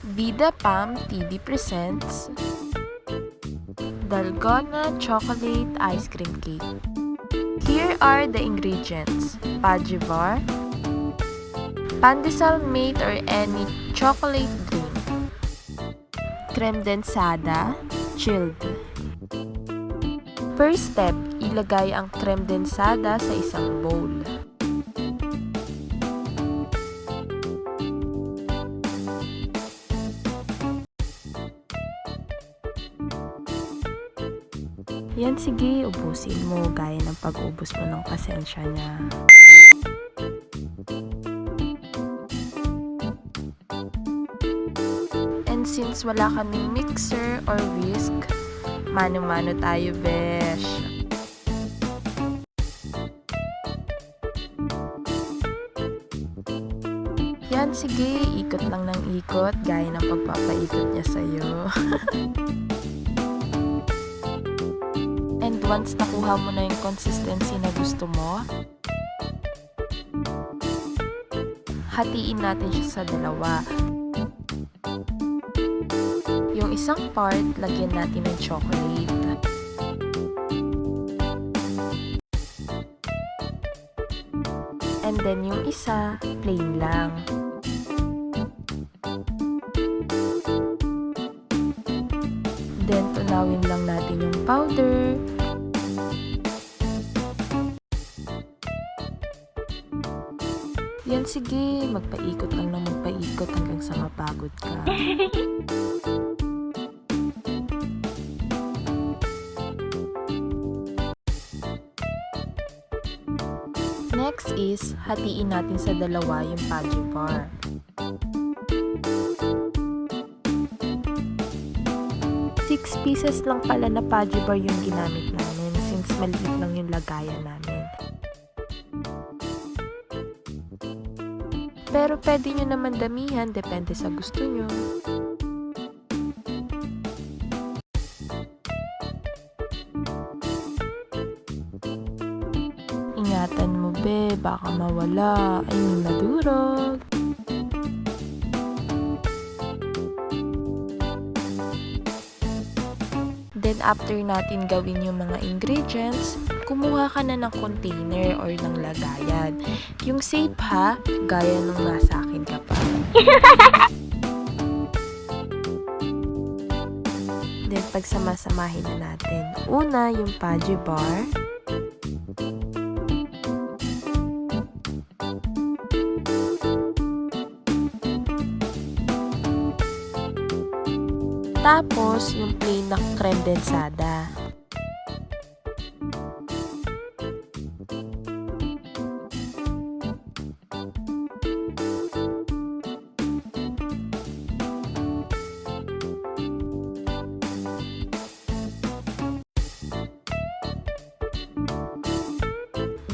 Bida Pam TV presents Dalgona Chocolate Ice Cream Cake. Here are the ingredients: pajivar, pandesal mate or any chocolate drink, creme densada, chilled. First step, ilagay ang creme densada sa isang bowl. Yan, sige, ubusin mo gaya ng pag-ubos mo ng pasensya niya. And since wala kaming mixer or whisk, mano-mano tayo, besh. Yan, sige, ikot lang ng ikot gaya ng pagpapaikot niya sa'yo. And once nakuha mo na yung consistency na gusto mo, hatiin natin siya sa dalawa. Yung isang part, lagyan natin ng chocolate. And then yung isa, plain lang. Then tunawin lang natin yung powder. Yan, sige, magpaikot lang ng magpaikot hanggang sa mapagod ka. Next is, hatiin natin sa dalawa yung pajivar. Six pieces lang pala na pajivar yung ginamit namin since maliit lang yung lagayan namin. Pero pwede nyo naman damihan, depende sa gusto nyo. Ingatan mo, be, baka mawala. I mean, madurog. Then, after natin gawin yung mga ingredients, kumuha ka na ng container or ng lagayan. Yung safe ha, gaya nung nasa akin ka pa. Then, pagsama-samahin na natin. Una, yung pajivar. Tapos, yung plain na creme densada.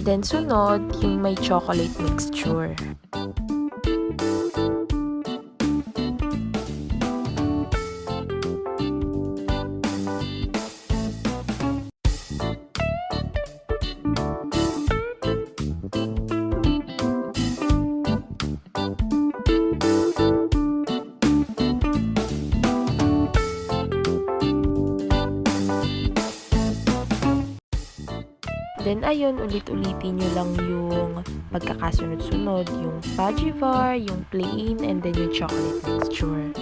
Then, sunod, yung may chocolate mixture. Then, ayun, ulit-ulitin nyo lang yung pagkakasunod-sunod. Yung pajivar, yung plain, and then yung chocolate mixture.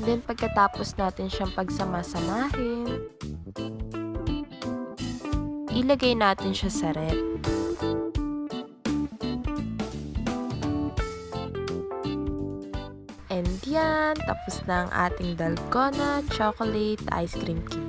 Then, pagkatapos natin siyang pagsama-samahin, ilagay natin siya sa ref. And yan, tapos na ang ating Dalgona Chocolate Ice Cream Cake.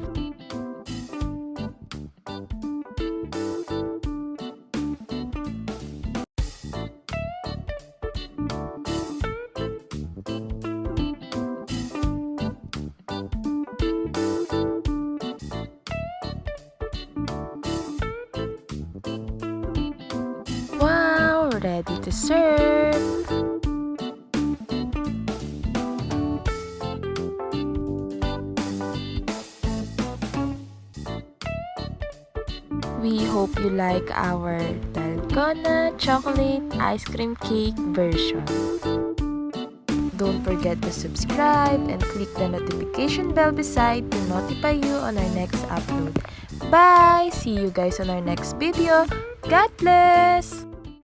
to serve! We hope you like our Dalgona chocolate ice cream cake version. Don't forget to subscribe and click the notification bell beside to notify you on our next upload. Bye! See you guys on our next video. God bless!